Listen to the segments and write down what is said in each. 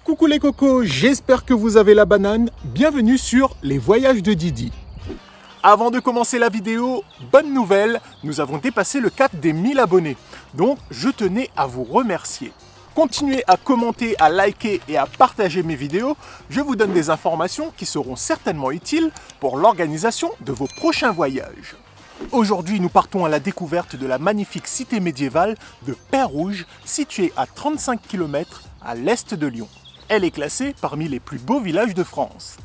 Coucou les cocos, j'espère que vous avez la banane. Bienvenue sur les voyages de Didi. Avant de commencer la vidéo, bonne nouvelle, nous avons dépassé le cap des 1000 abonnés. Donc je tenais à vous remercier. Continuez à commenter, à liker et à partager mes vidéos. Je vous donne des informations qui seront certainement utiles pour l'organisation de vos prochains voyages. Aujourd'hui, nous partons à la découverte de la magnifique cité médiévale de Peyrouge, située à 35 km à l'est de Lyon. Elle est classée parmi les plus beaux villages de France.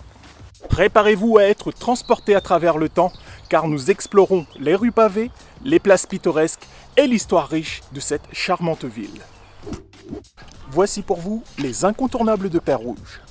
Préparez-vous à être transportés à travers le temps, car nous explorons les rues pavées, les places pittoresques et l'histoire riche de cette charmante ville. Voici pour vous les incontournables de Peyrouge.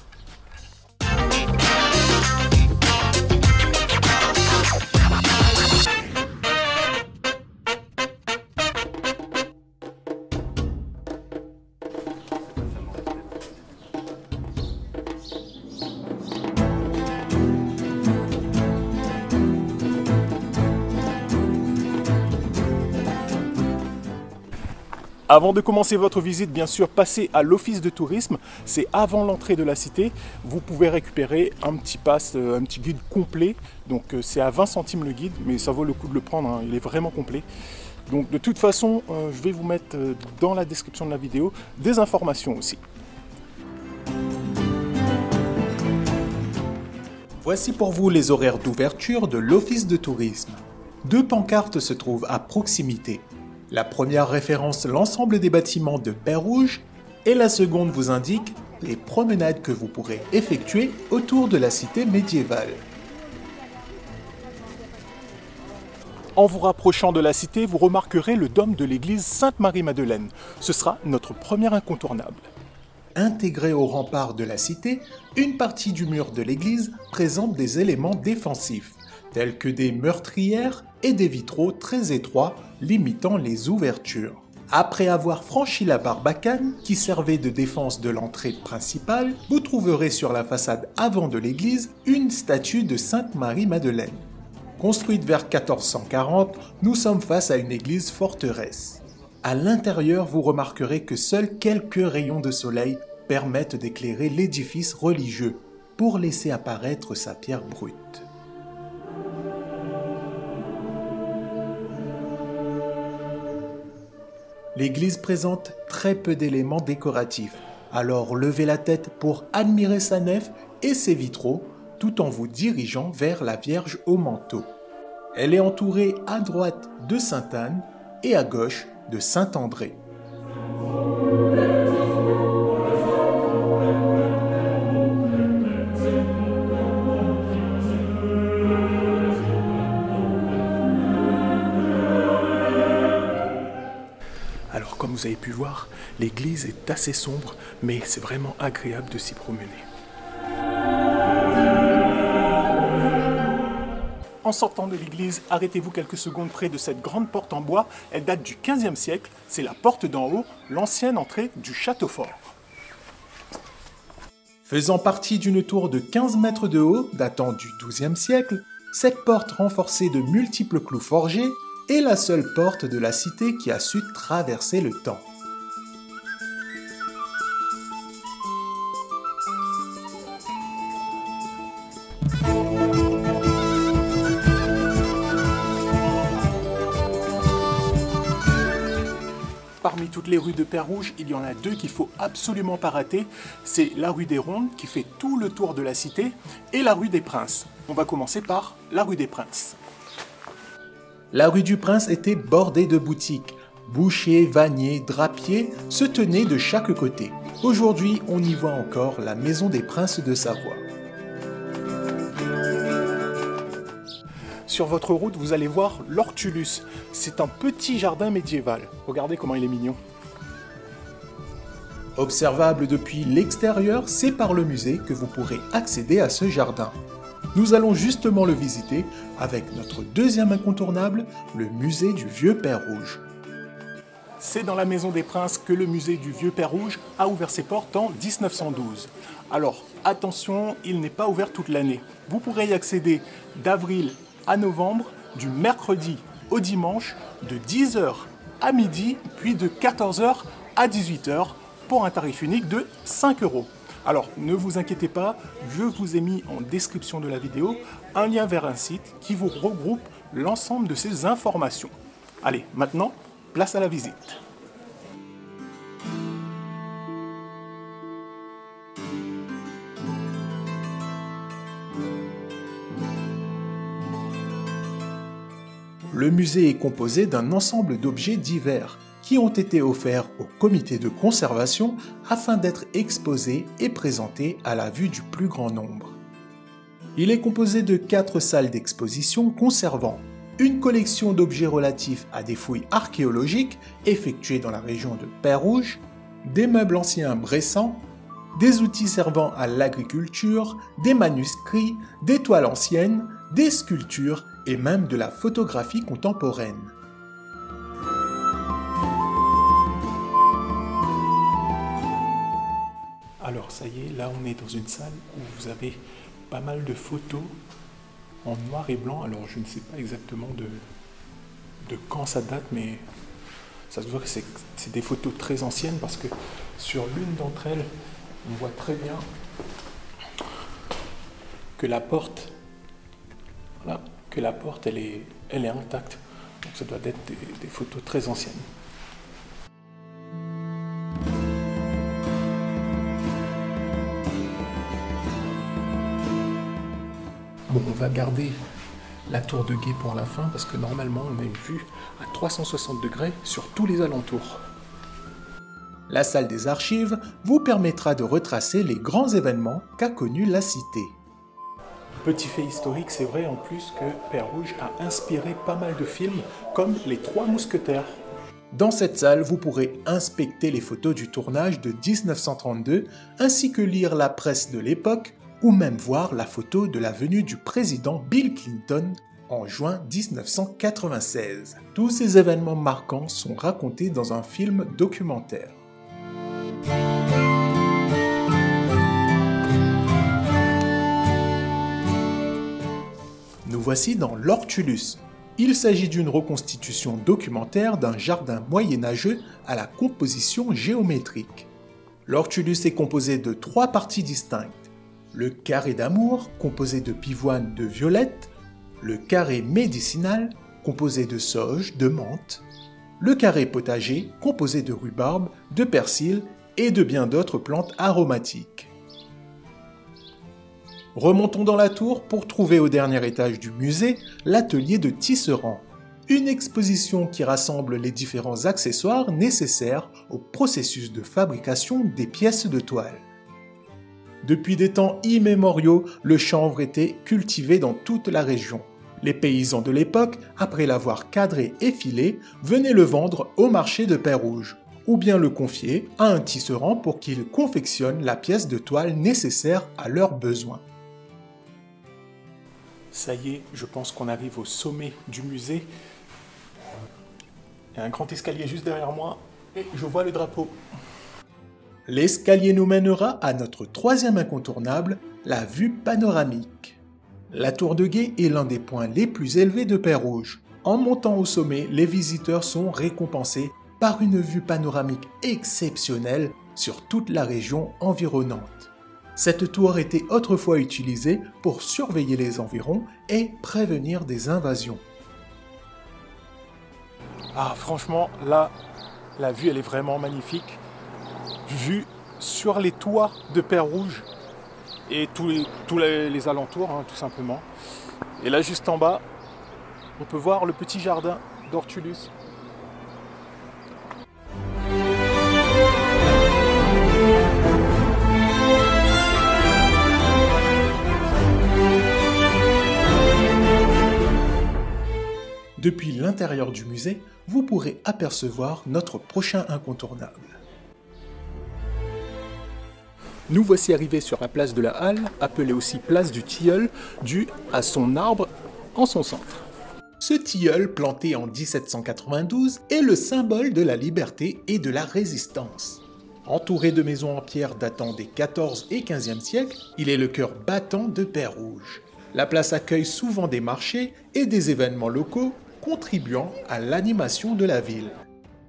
Avant de commencer votre visite, bien sûr, passez à l'office de tourisme. C'est avant l'entrée de la cité. Vous pouvez récupérer un petit pass, un petit guide complet. Donc c'est à 20 centimes le guide, mais ça vaut le coup de le prendre, hein. Il est vraiment complet. Donc de toute façon, je vais vous mettre dans la description de la vidéo des informations aussi. Voici pour vous les horaires d'ouverture de l'office de tourisme. 2 pancartes se trouvent à proximité. La première référence l'ensemble des bâtiments de Peyrouge et la seconde vous indique les promenades que vous pourrez effectuer autour de la cité médiévale. En vous rapprochant de la cité, vous remarquerez le dôme de l'église Sainte-Marie-Madeleine. Ce sera notre premier incontournable. Intégré au rempart de la cité, une partie du mur de l'église présente des éléments défensifs, tels que des meurtrières et des vitraux très étroits limitant les ouvertures. Après avoir franchi la barbacane qui servait de défense de l'entrée principale, vous trouverez sur la façade avant de l'église une statue de Sainte Marie-Madeleine. Construite vers 1440, nous sommes face à une église forteresse. À l'intérieur, vous remarquerez que seuls quelques rayons de soleil permettent d'éclairer l'édifice religieux pour laisser apparaître sa pierre brute. L'église présente très peu d'éléments décoratifs, alors levez la tête pour admirer sa nef et ses vitraux, tout en vous dirigeant vers la Vierge au manteau. Elle est entourée à droite de Sainte-Anne et à gauche de Saint-André. Alors comme vous avez pu voir, l'église est assez sombre, mais c'est vraiment agréable de s'y promener. En sortant de l'église, arrêtez-vous quelques secondes près de cette grande porte en bois. Elle date du XVe siècle, c'est la porte d'en haut, l'ancienne entrée du château fort. Faisant partie d'une tour de 15 mètres de haut, datant du XIIe siècle, cette porte renforcée de multiples clous forgés est la seule porte de la cité qui a su traverser le temps. Parmi toutes les rues de Peyrouge, il y en a 2 qu'il ne faut absolument pas rater. C'est la rue des Rondes qui fait tout le tour de la cité et la rue des Princes. On va commencer par la rue des Princes. La rue du Prince était bordée de boutiques. Bouchers, vanniers, drapiers se tenaient de chaque côté. Aujourd'hui, on y voit encore la maison des Princes de Savoie. Sur votre route, vous allez voir l'Hortulus. C'est un petit jardin médiéval. Regardez comment il est mignon. Observable depuis l'extérieur, c'est par le musée que vous pourrez accéder à ce jardin. Nous allons justement le visiter avec notre deuxième incontournable, le musée du Vieux Peyrouge. C'est dans la Maison des Princes que le musée du Vieux Peyrouge a ouvert ses portes en 1912. Alors attention, il n'est pas ouvert toute l'année. Vous pourrez y accéder d'avril à novembre, du mercredi au dimanche, de 10 h à midi, puis de 14 h à 18 h pour un tarif unique de 5 €. Alors ne vous inquiétez pas, je vous ai mis en description de la vidéo un lien vers un site qui vous regroupe l'ensemble de ces informations. Allez, maintenant, place à la visite. Le musée est composé d'un ensemble d'objets divers qui ont été offerts au comité de conservation afin d'être exposés et présentés à la vue du plus grand nombre. Il est composé de 4 salles d'exposition conservant une collection d'objets relatifs à des fouilles archéologiques effectuées dans la région de Peyrouge, des meubles anciens bressans, des outils servant à l'agriculture, des manuscrits, des toiles anciennes, des sculptures et même de la photographie contemporaine. Alors ça y est, là on est dans une salle où vous avez pas mal de photos en noir et blanc. Alors je ne sais pas exactement de quand ça date, mais ça se voit que c'est des photos très anciennes parce que sur l'une d'entre elles, on voit très bien que la porte, voilà, elle est intacte. Donc ça doit être des photos très anciennes. Bon, on va garder la tour de guet pour la fin parce que normalement on a une vue à 360 degrés sur tous les alentours. La salle des archives vous permettra de retracer les grands événements qu'a connus la cité. Petit fait historique, c'est vrai en plus que Peyrouge a inspiré pas mal de films comme Les Trois Mousquetaires. Dans cette salle, vous pourrez inspecter les photos du tournage de 1932 ainsi que lire la presse de l'époque ou même voir la photo de la venue du président Bill Clinton en juin 1996. Tous ces événements marquants sont racontés dans un film documentaire. Nous voici dans l'Hortulus. Il s'agit d'une reconstitution documentaire d'un jardin moyenâgeux à la composition géométrique. L'Hortulus est composé de 3 parties distinctes. Le carré d'amour, composé de pivoine de violette, le carré médicinal, composé de sauge, de menthe, le carré potager, composé de rhubarbe, de persil et de bien d'autres plantes aromatiques. Remontons dans la tour pour trouver au dernier étage du musée l'atelier de tisserand, une exposition qui rassemble les différents accessoires nécessaires au processus de fabrication des pièces de toile. Depuis des temps immémoriaux, le chanvre était cultivé dans toute la région. Les paysans de l'époque, après l'avoir cadré et filé, venaient le vendre au marché de Peyrouge, ou bien le confier à un tisserand pour qu'il confectionne la pièce de toile nécessaire à leurs besoins. Ça y est, je pense qu'on arrive au sommet du musée. Il y a un grand escalier juste derrière moi et je vois le drapeau. L'escalier nous mènera à notre 3e incontournable, la vue panoramique. La tour de guet est l'un des points les plus élevés de Peyrouge. En montant au sommet, les visiteurs sont récompensés par une vue panoramique exceptionnelle sur toute la région environnante. Cette tour était autrefois utilisée pour surveiller les environs et prévenir des invasions. Ah, franchement, là, la vue, elle est vraiment magnifique. Vue sur les toits de Peyrouge et tous les alentours, hein, tout simplement. Et là, juste en bas, on peut voir le petit jardin d'Hortulus. Depuis l'intérieur du musée, vous pourrez apercevoir notre prochain incontournable. Nous voici arrivés sur la place de la Halle, appelée aussi place du Tilleul, due à son arbre en son centre. Ce tilleul, planté en 1792, est le symbole de la liberté et de la résistance. Entouré de maisons en pierre datant des 14 et 15e siècles, il est le cœur battant de Peyrouge. La place accueille souvent des marchés et des événements locaux contribuant à l'animation de la ville.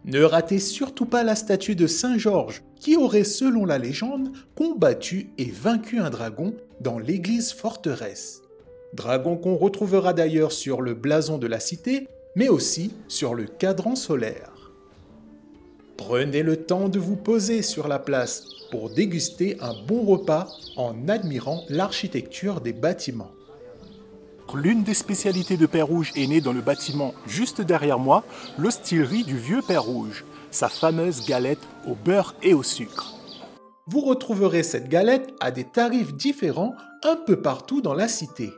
Ne ratez surtout pas la statue de Saint Georges, qui aurait, selon la légende, combattu et vaincu un dragon dans l'église forteresse. Dragon qu'on retrouvera d'ailleurs sur le blason de la cité, mais aussi sur le cadran solaire. Prenez le temps de vous poser sur la place pour déguster un bon repas en admirant l'architecture des bâtiments. L'une des spécialités de Père Rouge est née dans le bâtiment juste derrière moi, l'hostillerie du vieux Père Rouge, sa fameuse galette au beurre et au sucre. Vous retrouverez cette galette à des tarifs différents un peu partout dans la cité.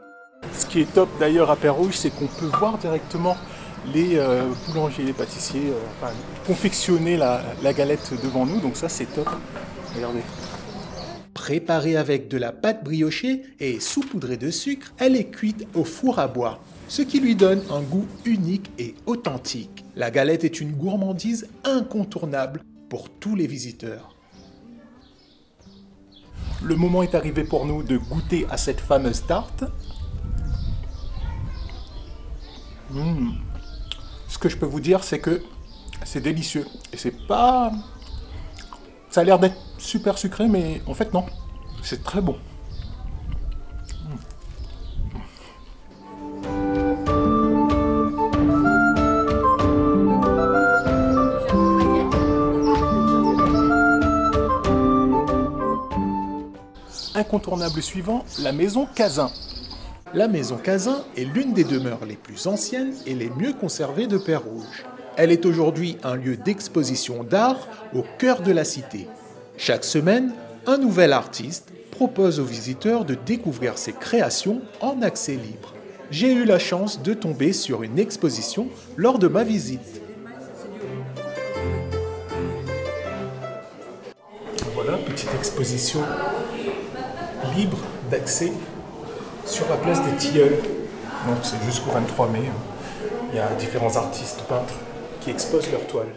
Ce qui est top d'ailleurs à Père Rouge, c'est qu'on peut voir directement les boulangers, les pâtissiers confectionner la galette devant nous, donc ça c'est top. Regardez. Préparée avec de la pâte briochée et saupoudrée de sucre, elle est cuite au four à bois, ce qui lui donne un goût unique et authentique. La galette est une gourmandise incontournable pour tous les visiteurs. Le moment est arrivé pour nous de goûter à cette fameuse tarte. Ce que je peux vous dire, c'est que c'est délicieux. Et c'est pas... Ça a l'air d'être super sucré, mais en fait non. C'est très bon. Incontournable suivant, la maison Cazin. La maison Cazin est l'une des demeures les plus anciennes et les mieux conservées de Père Rouge. Elle est aujourd'hui un lieu d'exposition d'art au cœur de la cité. Chaque semaine, un nouvel artiste propose aux visiteurs de découvrir ses créations en accès libre. J'ai eu la chance de tomber sur une exposition lors de ma visite. Voilà, petite exposition libre d'accès sur la place des Tilleuls. Donc c'est jusqu'au 23 mai. Il y a différents artistes peintres qui exposent leurs toiles.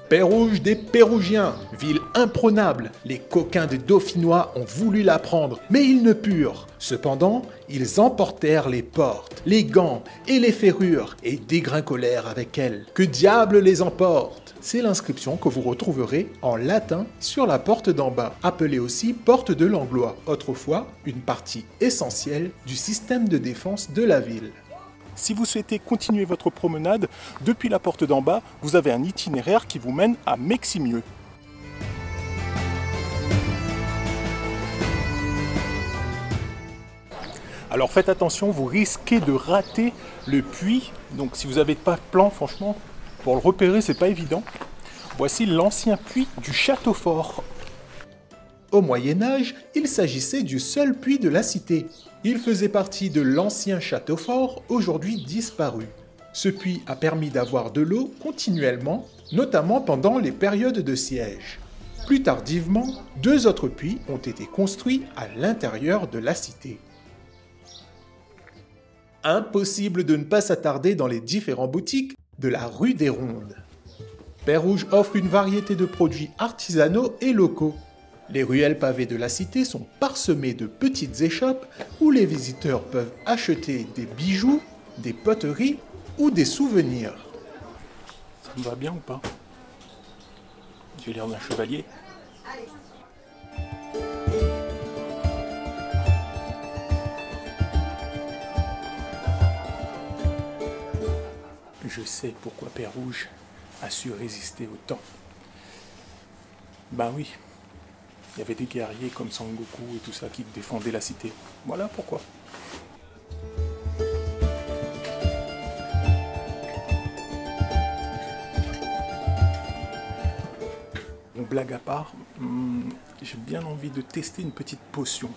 Père Rouge des Pérougiens, ville imprenable. Les coquins de Dauphinois ont voulu la prendre, mais ils ne purent. Cependant, ils emportèrent les portes, les gants et les ferrures et dégrincolèrent avec elles. Que diable les emporte! C'est l'inscription que vous retrouverez en latin sur la porte d'en bas, appelée aussi porte de Langlois, autrefois une partie essentielle du système de défense de la ville. Si vous souhaitez continuer votre promenade, depuis la porte d'en bas, vous avez un itinéraire qui vous mène à Meximieux. Alors faites attention, vous risquez de rater le puits. Donc si vous n'avez pas de plan, franchement, pour le repérer, c'est pas évident. Voici l'ancien puits du château fort. Au Moyen-Âge, il s'agissait du seul puits de la cité. Il faisait partie de l'ancien château fort, aujourd'hui disparu. Ce puits a permis d'avoir de l'eau continuellement, notamment pendant les périodes de siège. Plus tardivement, 2 autres puits ont été construits à l'intérieur de la cité. Impossible de ne pas s'attarder dans les différentes boutiques de la rue des Rondes. Père Rouge offre une variété de produits artisanaux et locaux. Les ruelles pavées de la cité sont parsemées de petites échoppes où les visiteurs peuvent acheter des bijoux, des poteries ou des souvenirs. Ça me va bien ou pas? J'ai l'air d'un chevalier. Je sais pourquoi Père Rouge a su résister au temps. Ben oui. Il y avait des guerriers comme Sangoku et tout ça qui défendaient la cité. Voilà pourquoi. Bon, blague à part, j'ai bien envie de tester une petite potion.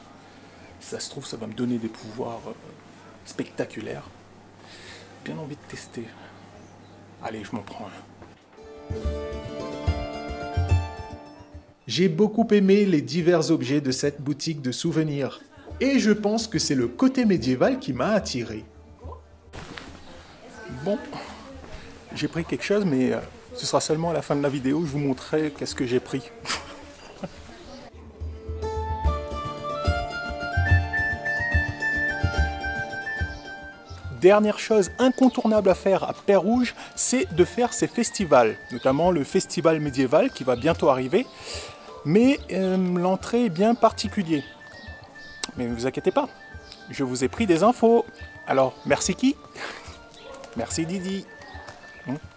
Si ça se trouve, ça va me donner des pouvoirs spectaculaires. Bien envie de tester. Allez, je m'en prends un. J'ai beaucoup aimé les divers objets de cette boutique de souvenirs. Et je pense que c'est le côté médiéval qui m'a attiré. Bon, j'ai pris quelque chose, mais ce sera seulement à la fin de la vidéo. Je vous montrerai qu'est-ce que j'ai pris. Dernière chose incontournable à faire à Peyrouge, c'est de faire ces festivals, notamment le festival médiéval qui va bientôt arriver, mais l'entrée est bien particulière. Mais ne vous inquiétez pas, je vous ai pris des infos. Alors, merci qui? Merci Didi.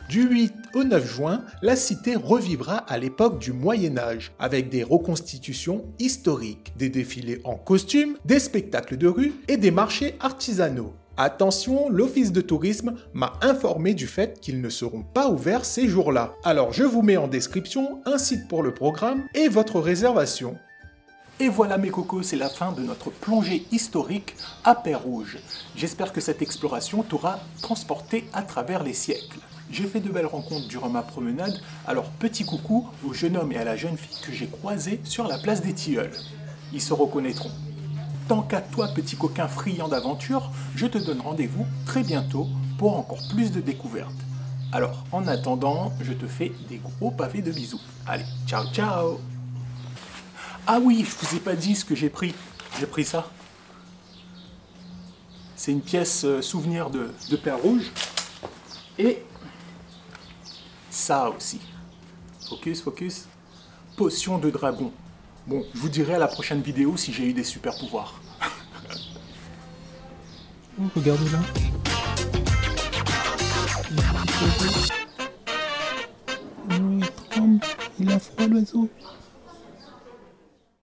Du 8 au 9 juin, la cité revivra à l'époque du Moyen-Âge, avec des reconstitutions historiques, des défilés en costume, des spectacles de rue et des marchés artisanaux. Attention, l'office de tourisme m'a informé du fait qu'ils ne seront pas ouverts ces jours-là. Alors je vous mets en description un site pour le programme et votre réservation. Et voilà mes cocos, c'est la fin de notre plongée historique à Peyrouge. J'espère que cette exploration t'aura transporté à travers les siècles. J'ai fait de belles rencontres durant ma promenade, alors petit coucou au jeune homme et à la jeune fille que j'ai croisés sur la place des Tilleuls. Ils se reconnaîtront. Tant qu'à toi, petit coquin friand d'aventure, je te donne rendez-vous très bientôt pour encore plus de découvertes. Alors, en attendant, je te fais des gros pavés de bisous. Allez, ciao ciao! Ah oui, je vous ai pas dit ce que j'ai pris. J'ai pris ça. C'est une pièce souvenir de Peyrouge. Et ça aussi. Focus, focus. Potion de dragon. Bon, je vous dirai à la prochaine vidéo si j'ai eu des super pouvoirs. Oh, regardez là. Oh, il tremble. Il a froid l'oiseau.